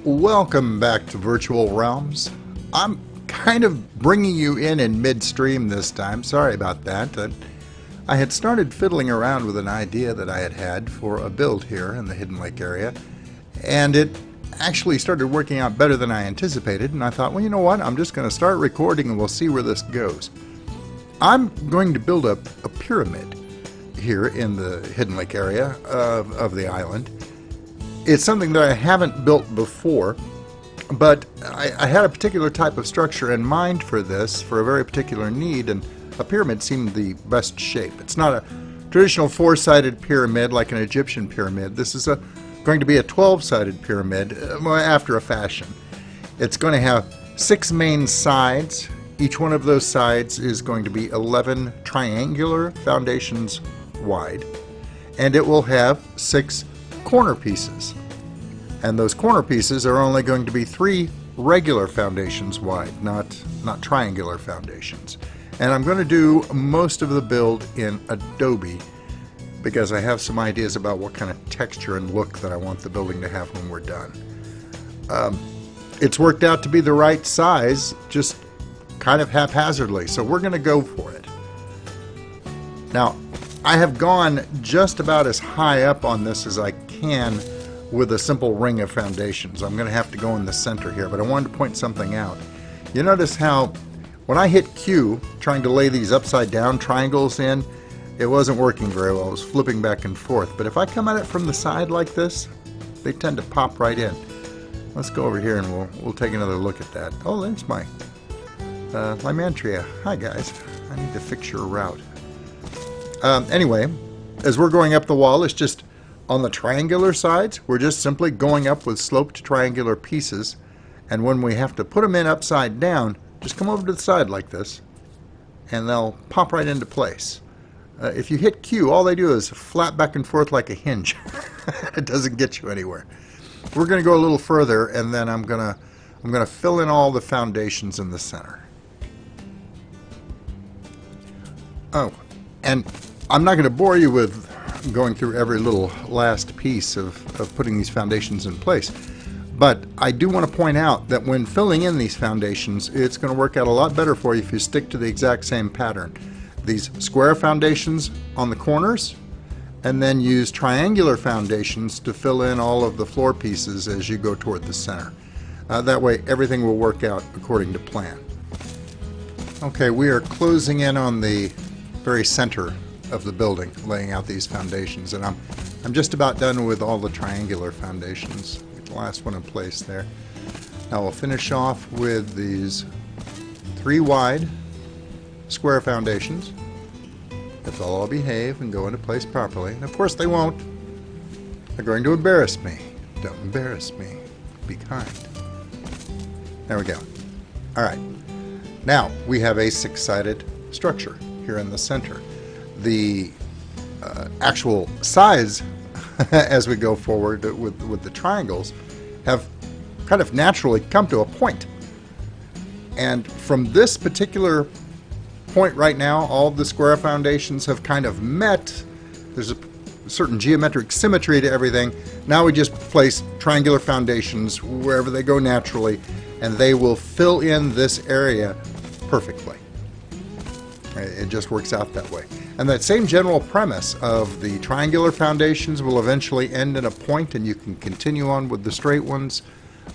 Welcome back to Virtual Realms. I'm kind of bringing you in midstream this time. Sorry about that. I had started fiddling around with an idea that I had for a build here in the Hidden Lake area, and it actually started working out better than I anticipated, and I thought, well, you know what? I'm just going to start recording and we'll see where this goes. I'm going to build up a pyramid here in the Hidden Lake area of the island. It's something that I haven't built before, but I had a particular type of structure in mind for this, for a very particular need, and a pyramid seemed the best shape. It's not a traditional four-sided pyramid like an Egyptian pyramid. This is going to be a 12-sided pyramid after a fashion. It's going to have 6 main sides. Each one of those sides is going to be 11 triangular foundations wide, and it will have 6 corner pieces, and those corner pieces are only going to be 3 regular foundations wide, not triangular foundations. And I'm going to do most of the build in Adobe because I have some ideas about what kind of texture and look that I want the building to have when we're done. It's worked out to be the right size, just kind of haphazardly, so we're going to go for it. Now, I have gone just about as high up on this as I can with a simple ring of foundations. I'm going to have to go in the center here, but I wanted to point something out. You notice how when I hit Q trying to lay these upside down triangles in, it wasn't working very well. It was flipping back and forth. But if I come at it from the side like this, they tend to pop right in. Let's go over here and we'll take another look at that. Oh, there's my Lymantria. Hi guys. I need to fix your route. Anyway, as we're going up the wall, it's just on the triangular sides, we're just simply going up with sloped triangular pieces, and when we have to put them in upside down, just come over to the side like this, and they'll pop right into place. If you hit Q, all they do is flap back and forth like a hinge. It doesn't get you anywhere. We're going to go a little further, and then I'm gonna fill in all the foundations in the center. Oh, and I'm not going to bore you with going through every little last piece of putting these foundations in place, but I do want to point out that when filling in these foundations, it's going to work out a lot better for you if you stick to the exact same pattern. These square foundations on the corners, and then use triangular foundations to fill in all of the floor pieces as you go toward the center. That way everything will work out according to plan. Okay, we are closing in on the very center of the building, laying out these foundations, and I'm just about done with all the triangular foundations. Get the last one in place there. Now we'll finish off with these 3 wide square foundations. If they'll all behave and go into place properly, and of course they won't. They're going to embarrass me. Don't embarrass me. Be kind. There we go. Alright. Now we have a 6-sided structure here in the center. The actual sides as we go forward with the triangles have kind of naturally come to a point. And from this particular point right now, all of the square foundations have kind of met. There's a certain geometric symmetry to everything. Now we just place triangular foundations wherever they go naturally, and they will fill in this area perfectly. It just works out that way. And that same general premise of the triangular foundations will eventually end in a point, and you can continue on with the straight ones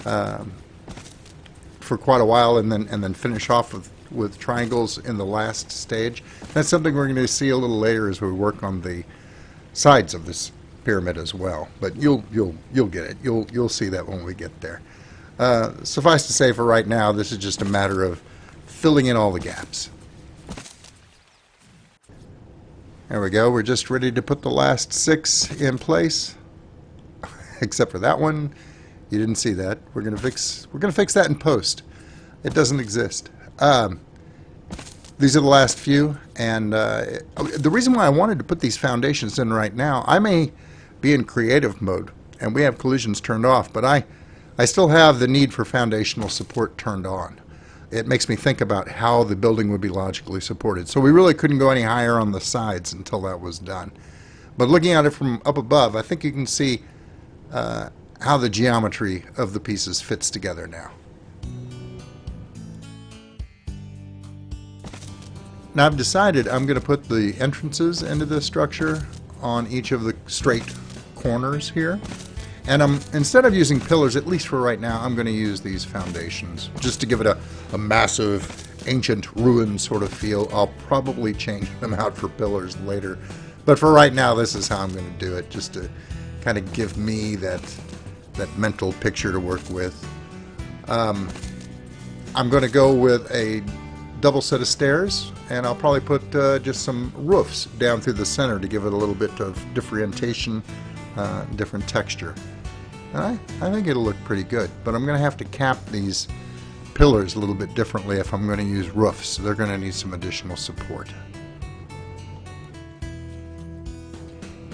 for quite a while, and then finish off with triangles in the last stage. That's something we're going to see a little later as we work on the sides of this pyramid as well. But you'll get it. You'll see that when we get there. Suffice to say, for right now, this is just a matter of filling in all the gaps. There we go. We're just ready to put the last 6 in place, except for that one. You didn't see that. We're gonna fix that in post. It doesn't exist. These are the last few, and the reason why I wanted to put these foundations in right now, I may be in creative mode, and we have collisions turned off, but I still have the need for foundational support turned on. It makes me think about how the building would be logically supported. So we really couldn't go any higher on the sides until that was done. But looking at it from up above, I think you can see how the geometry of the pieces fits together now. Now I've decided I'm going to put the entrances into this structure on each of the straight corners here. And instead of using pillars, at least for right now, I'm going to use these foundations just to give it a massive ancient ruin sort of feel. I'll probably change them out for pillars later. But for right now, this is how I'm going to do it, just to kind of give me that mental picture to work with. I'm going to go with a double set of stairs, and I'll probably put just some roofs down through the center to give it a little bit of differentiation, different texture. And I think it'll look pretty good, but I'm going to have to cap these pillars a little bit differently if I'm going to use roofs. So they're going to need some additional support.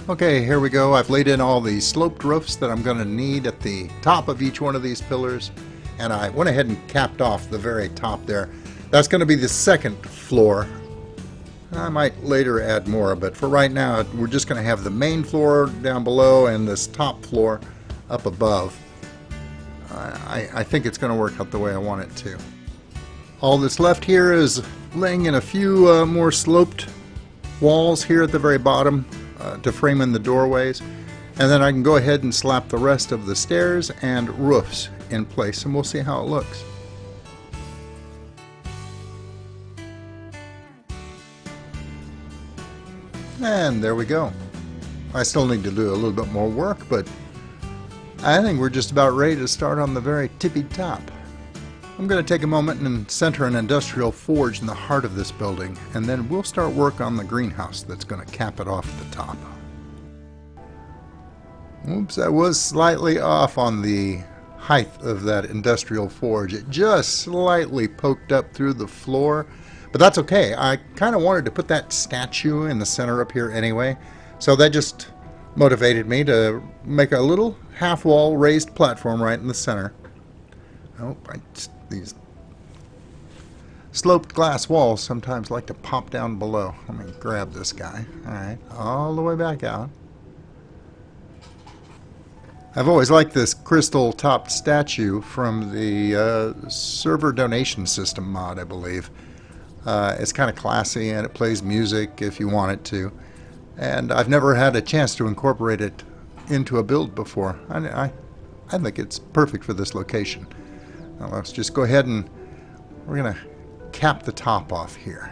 Okay, here we go. I've laid in all the sloped roofs that I'm going to need at the top of each one of these pillars, and I went ahead and capped off the very top there. That's going to be the second floor. I might later add more, but for right now we're just going to have the main floor down below and this top floor up above. I think it's going to work out the way I want it to. All that's left here is laying in a few more sloped walls here at the very bottom to frame in the doorways, and then I can go ahead and slap the rest of the stairs and roofs in place, and we'll see how it looks. And there we go. I still need to do a little bit more work, but I think we're just about ready to start on the very tippy top. I'm going to take a moment and center an industrial forge in the heart of this building, and then we'll start work on the greenhouse that's going to cap it off at the top. Oops, I was slightly off on the height of that industrial forge. It just slightly poked up through the floor, but that's okay. I kind of wanted to put that statue in the center up here anyway, so that just motivated me to make a little half-wall raised platform right in the center. Oh, these sloped glass walls sometimes like to pop down below. Let me grab this guy. Alright, all the way back out. I've always liked this crystal-topped statue from the server donation system mod, I believe. It's kind of classy, and it plays music if you want it to. And I've never had a chance to incorporate it into a build before. I think it's perfect for this location. Now let's just go ahead and we're going to cap the top off here.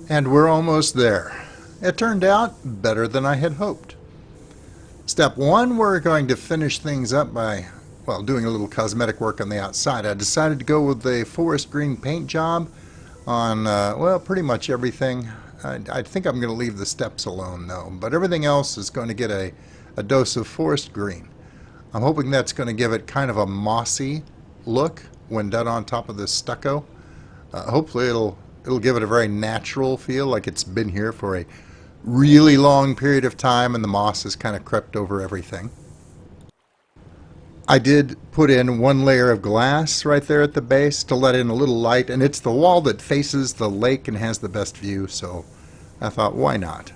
And we're almost there. It turned out better than I had hoped. Step one, we're going to finish things up by, well, doing a little cosmetic work on the outside. I decided to go with the forest green paint job on, well, pretty much everything. I think I'm going to leave the steps alone though, but everything else is going to get a dose of forest green. I'm hoping that's going to give it kind of a mossy look when done on top of this stucco. Hopefully it'll give it a very natural feel, like it's been here for a really long period of time and the moss has kind of crept over everything. I did put in one layer of glass right there at the base to let in a little light, and it's the wall that faces the lake and has the best view, so I thought, why not?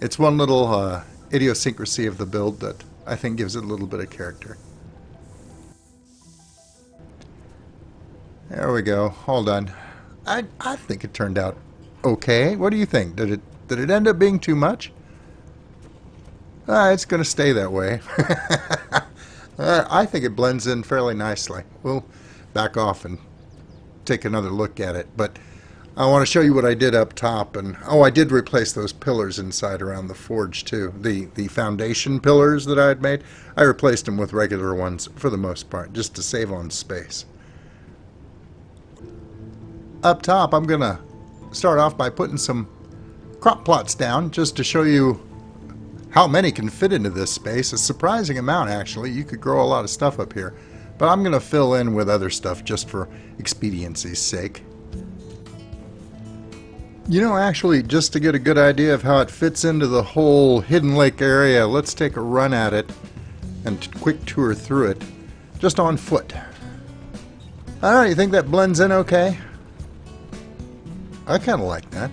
It's one little idiosyncrasy of the build that I think gives it a little bit of character. There we go. Hold on. I think it turned out okay. What do you think? Did it end up being too much? It's going to stay that way. I think it blends in fairly nicely. We'll back off and take another look at it. But I want to show you what I did up top. And I did replace those pillars inside around the forge too. The foundation pillars that I had made, I replaced them with regular ones for the most part, just to save on space. Up top, I'm going to start off by putting some crop plots down just to show you how many can fit into this space. A surprising amount, actually. You could grow a lot of stuff up here. But I'm going to fill in with other stuff just for expediency's sake. You know, actually, just to get a good idea of how it fits into the whole Hidden Lake area, let's take a run at it and quick tour through it just on foot. Alright, you think that blends in okay? I kind of like that.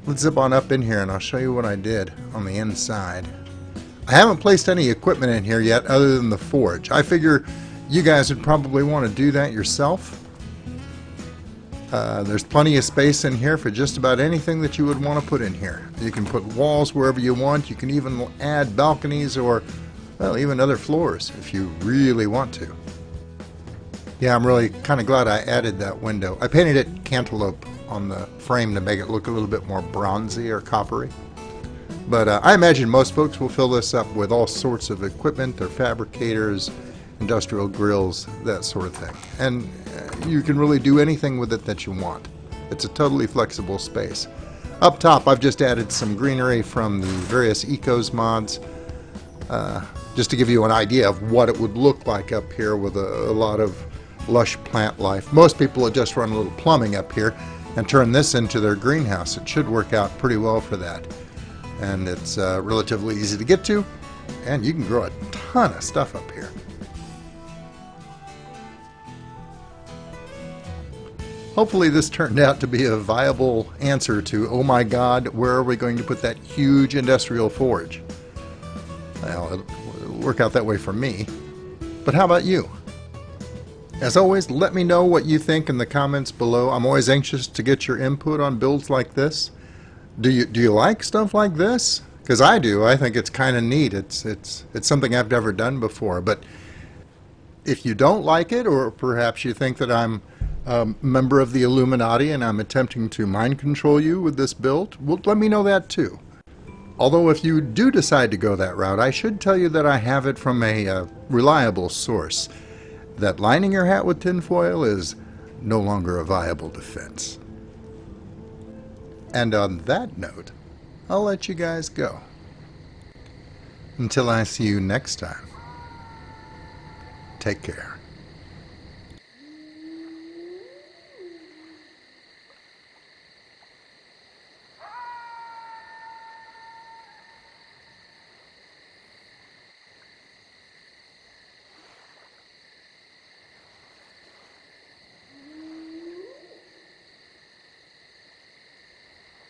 Let's zip on up in here and I'll show you what I did on the inside. I haven't placed any equipment in here yet other than the forge. I figure you guys would probably want to do that yourself. There's plenty of space in here for just about anything that you would want to put in here. You can put walls wherever you want. You can even add balconies or, well, even other floors if you really want to. Yeah, I'm really kind of glad I added that window. I painted it cantaloupe on the frame to make it look a little bit more bronzy or coppery. But I imagine most folks will fill this up with all sorts of equipment, their fabricators, industrial grills, that sort of thing. And you can really do anything with it that you want. It's a totally flexible space. Up top, I've just added some greenery from the various Ecos mods, just to give you an idea of what it would look like up here with a lot of lush plant life. Most people will just run a little plumbing up here and turn this into their greenhouse. It should work out pretty well for that. And it's relatively easy to get to, and you can grow a ton of stuff up here. Hopefully this turned out to be a viable answer to, oh my god, where are we going to put that huge industrial forge? Well, it'll work out that way for me. But how about you? As always, let me know what you think in the comments below. I'm always anxious to get your input on builds like this. Do you like stuff like this? Because I do. I think it's kind of neat. It's something I've never done before. But if you don't like it, or perhaps you think that I'm a member of the Illuminati and I'm attempting to mind control you with this build, well, let me know that too. Although if you do decide to go that route, I should tell you that I have it from a reliable source. That lining your hat with tinfoil is no longer a viable defense. And on that note, I'll let you guys go. Until I see you next time, take care.